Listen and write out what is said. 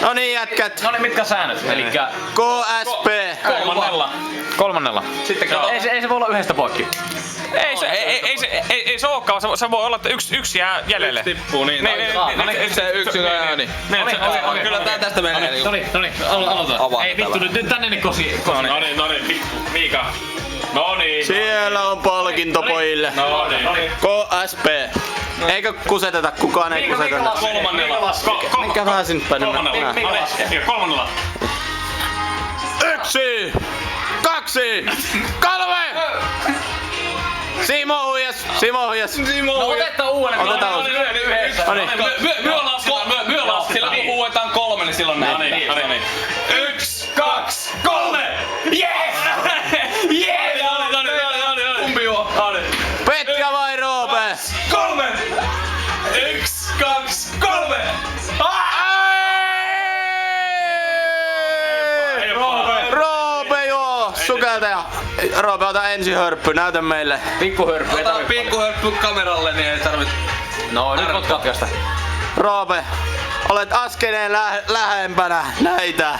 Noniin jätkät. Noniin, mitkä säännöt? Elikkä KSP. kolmannella. Sitten kato. Ei se voi olla yhdestä poikki. Ei se olekaan, se voi olla, että yksi jää jäljelle. Tippuu niin. Se yksi on niin. Kyllä tää tästä menee. Noniin, aloitetaan. Ei vittu, nyt tänne ne kosi. Noniin, Miika. Noniin. Siellä on palkinto pojille. Noniin. KSP. Eikö kuseteta? Kukaan ei kuseteta. Kolmannella. Mikä vähän sinne päin? Kolmannella. 1, 2, 3! Simo huijas. Otetaan uuden. Otetaan Noniin. Myö lasketaan. Sillä kun huuetaan 3, niin silloin näin. Noniin. 1, 2, 3! Yes! Kumpi juo? Petka vai Roope? 3! 1, 2, 3! Roope joo! Sukeltaja. Roope, ota ensi hörppy. Näytä meille. Pikkuhörppy. Ota pikkuhörppy kameralle, niin ei tarvit. No nyt voit katkaista. Roope, olet askeleen lähempänä näitä.